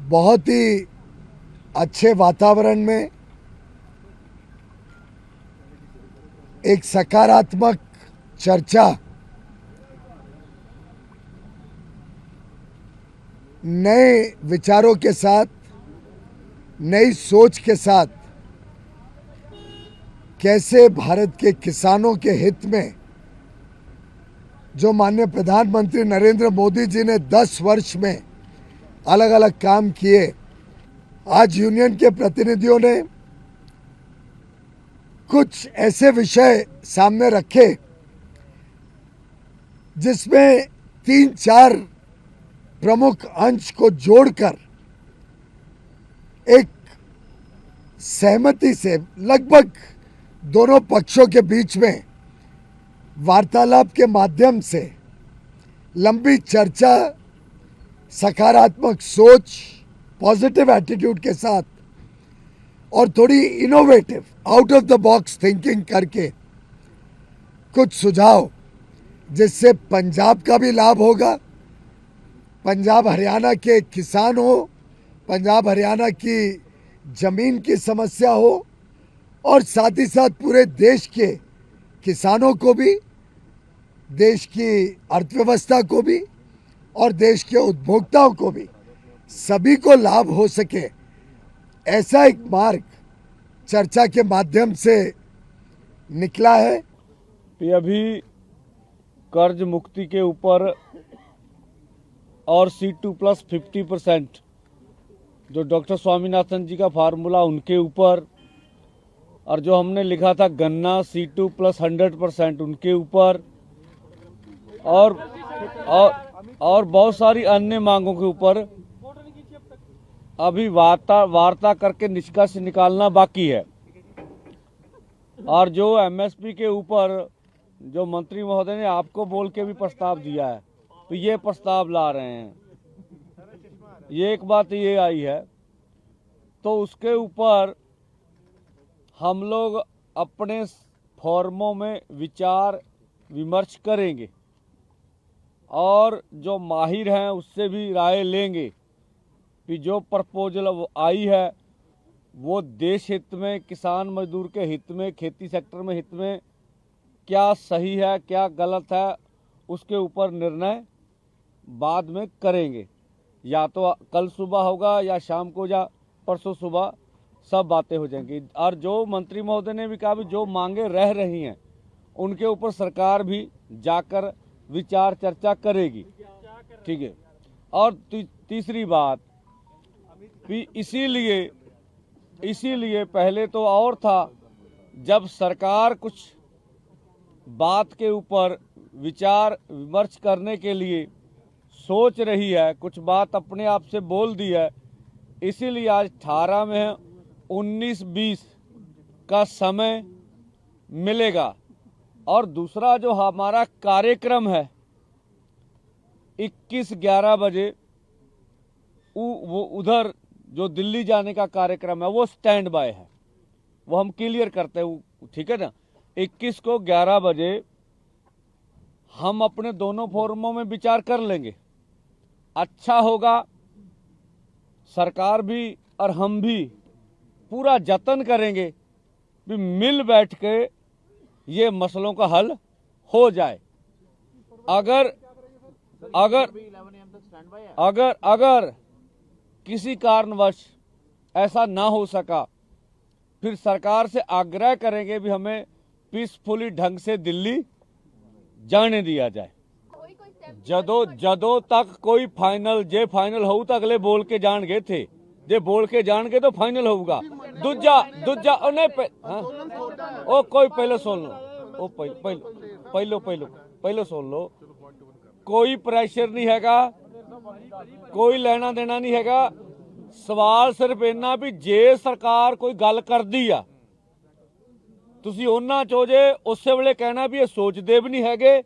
बहुत ही अच्छे वातावरण में एक सकारात्मक चर्चा नए विचारों के साथ, नई सोच के साथ कैसे भारत के किसानों के हित में जो माननीय प्रधानमंत्री नरेंद्र मोदी जी ने 10 वर्ष में अलग अलग काम किए, आज यूनियन के प्रतिनिधियों ने कुछ ऐसे विषय सामने रखे जिसमें 3-4 प्रमुख अंश को जोड़कर एक सहमति से लगभग दोनों पक्षों के बीच में वार्तालाप के माध्यम से लंबी चर्चा, सकारात्मक सोच, पॉजिटिव एटीट्यूड के साथ और थोड़ी innovative out of the box thinking करके कुछ सुझाव जिससे पंजाब का भी लाभ होगा, पंजाब हरियाणा के किसान हो, पंजाब हरियाणा की जमीन की समस्या हो और साथ ही साथ पूरे देश के किसानों को भी, देश की अर्थव्यवस्था को भी और देश के उपभोक्ताओं को भी, सभी को लाभ हो सके, ऐसा एक मार्ग चर्चा के माध्यम से निकला है। अभी कर्ज मुक्ति के ऊपर और C2+50% जो डॉक्टर स्वामीनाथन जी का फार्मूला उनके ऊपर, और जो हमने लिखा था गन्ना C2+100% उनके ऊपर, और बहुत सारी अन्य मांगों के ऊपर अभी वार्ता करके निष्कर्ष निकालना बाकी है। और जो MSP के ऊपर जो मंत्री महोदय ने आपको बोल के भी प्रस्ताव दिया है, तो ये प्रस्ताव ला रहे हैं, ये एक बात ये आई है। तो उसके ऊपर हम लोग अपने फोरमों में विचार विमर्श करेंगे और जो माहिर हैं उससे भी राय लेंगे कि जो प्रपोजल आई है वो देश हित में, किसान मजदूर के हित में, खेती सेक्टर में हित में क्या सही है, क्या गलत है, उसके ऊपर निर्णय बाद में करेंगे। या तो कल सुबह होगा या शाम को या परसों सुबह सब बातें हो जाएंगी। और जो मंत्री महोदय ने भी कहा भी जो मांगे रह रही हैं उनके ऊपर सरकार भी जाकर विचार चर्चा करेगी, ठीक है। और तीसरी बात भी इसीलिए पहले तो और था, जब सरकार कुछ बात के ऊपर विचार विमर्श करने के लिए सोच रही है, कुछ बात अपने आप से बोल दी है, इसीलिए आज 18 में 19-20 का समय मिलेगा। और दूसरा जो हमारा कार्यक्रम है 21-11 बजे वो उधर जो दिल्ली जाने का कार्यक्रम है वो स्टैंड बाय है, वो हम क्लियर करते हैं, ठीक है ना। 21 को 11 बजे हम अपने दोनों फोरमों में विचार कर लेंगे। अच्छा होगा, सरकार भी और हम भी पूरा जतन करेंगे कि मिल बैठ के ये मसलों का हल हो जाए। अगर किसी कारणवश ऐसा ना हो सका, फिर सरकार से आग्रह करेंगे भी हमें पीसफुली ढंग से दिल्ली जाने दिया जाए। जदों तक कोई फाइनल हो तक अगले बोल के जान गए थे, जे बोल के जान गए तो फाइनल होगा। दूजा ओ कोई पहले सुन लो, ओ पहले सुन लो, कोई प्रेशर नहीं हैगा, कोई लेना देना नहीं हैगा। सवाल सिर्फ इन्ना भी जे सरकार कोई गल करदी आ तुसी उन्हां चो जे उस वेले कहना भी ये सोचते भी नहीं हैगे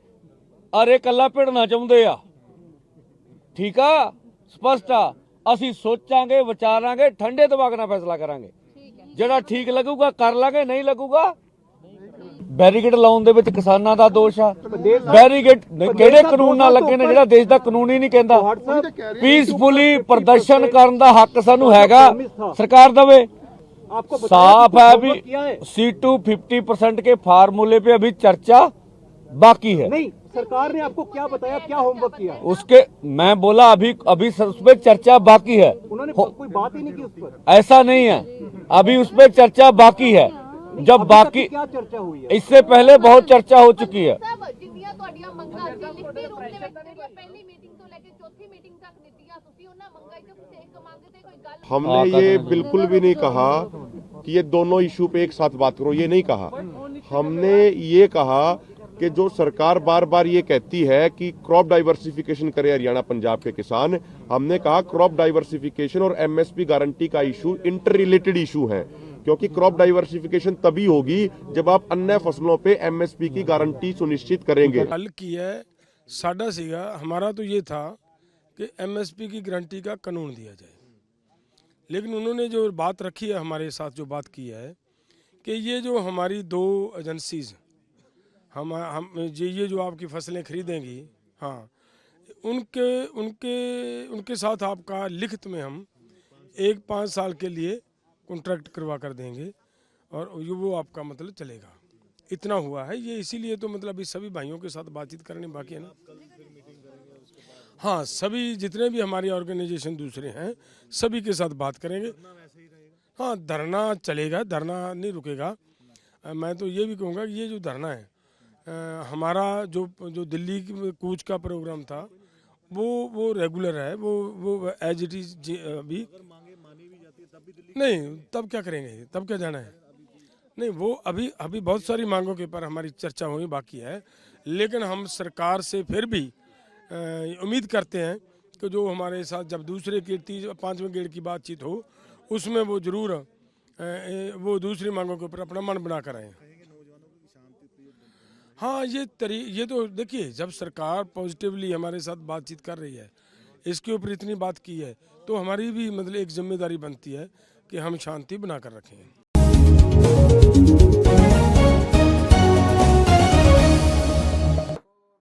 अरे कला भिड़ना चाहुंदे आ, ठीक आ, स्पष्ट आ। ਅਸੀਂ सोचांगे, विचारांगे, ठंडे दिमाग ਨਾਲ फैसला करांगे, ਜਿਹੜਾ ठीक लगूगा कर लांगे, नहीं लगूगा ਬੈਰੀਕੇਡ ਲਾਉਣ ਦੇ ਵਿੱਚ ਕਿਸਾਨਾਂ ਦਾ ਦੋਸ਼ ਆ। ਬੈਰੀਕੇਡ ਕਿਹੜੇ ਕਾਨੂੰਨ ਨਾਲ ਲੱਗੇ ਨੇ ਜਿਹੜਾ ਦੇਸ਼ ਦਾ ਕਾਨੂੰਨ ਹੀ ਨਹੀਂ ਕਹਿੰਦਾ। ਪੀਸਫੁਲੀ ਪ੍ਰਦਰਸ਼ਨ ਕਰਨ ਦਾ ਹੱਕ ਸਾਨੂੰ ਹੈਗਾ, ਸਰਕਾਰ ਦੇਵੇ। साफ है अभी C2 50% के फार्मूले पे अभी चर्चा बाकी है। नहीं, सरकार ने आपको क्या बताया, क्या होमवर्क किया? उसके मैं बोला अभी उस पर चर्चा बाकी है। उन्होंने कोई बात ही नहीं की उस पर। ऐसा नहीं है, अभी उस पर चर्चा बाकी है। जब बाकी क्या चर्चा हुई है? इससे पहले बहुत चर्चा हो चुकी है। हमने ये बिल्कुल भी नहीं कहा कि ये दोनों इशू पे एक साथ बात करो, ये नहीं कहा। हमने ये कहा कि जो सरकार बार बार ये कहती है कि क्रॉप डाइवर्सिफिकेशन करे हरियाणा पंजाब के किसान, हमने कहा क्रॉप डाइवर्सिफिकेशन और एमएसपी गारंटी का इशू इंटर रिलेटेड इशू है, क्योंकि क्रॉप डाइवर्सिफिकेशन तभी होगी जब आप अन्य फसलों पे एमएसपी की गारंटी सुनिश्चित करेंगे। हल किया है साडा सीगा, हमारा तो ये था कि एमएसपी की गारंटी का कानून दिया जाए, लेकिन उन्होंने जो बात रखी है हमारे साथ, जो बात की है कि ये जो हमारी दो एजेंसीज हम ये जो आपकी फसलें खरीदेंगी, हाँ, उनके साथ आपका लिखित में हम 5 साल के लिए कॉन्ट्रैक्ट करवा कर देंगे और वो आपका मतलब चलेगा। इतना हुआ है ये, इसीलिए तो मतलब इस सभी भाइयों के साथ बातचीत करने बाकी है ना। हाँ, सभी जितने भी हमारी ऑर्गेनाइजेशन दूसरे हैं सभी के साथ बात करेंगे। हाँ, धरना चलेगा, धरना नहीं रुकेगा। मैं तो ये भी कहूँगा कि ये जो धरना है हमारा जो दिल्ली की कूच का प्रोग्राम था वो रेगुलर है, वो एज इट इज अभी नहीं, तब क्या करेंगे, तब क्या जाना है। नहीं, वो अभी बहुत सारी मांगों के पर हमारी चर्चा हुई बाकी है, लेकिन हम सरकार से फिर भी उम्मीद करते हैं कि जो हमारे साथ जब दूसरे के 5वें गेड़ की बातचीत हो उसमें वो जरूर वो दूसरी मांगों के ऊपर अपना मन बना कर आए। हाँ, ये तो देखिए, जब सरकार पॉजिटिवली हमारे साथ बातचीत कर रही है, इसके ऊपर इतनी बात की है, तो हमारी भी मतलब एक जिम्मेदारी बनती है कि हम शांति बना कर रखें।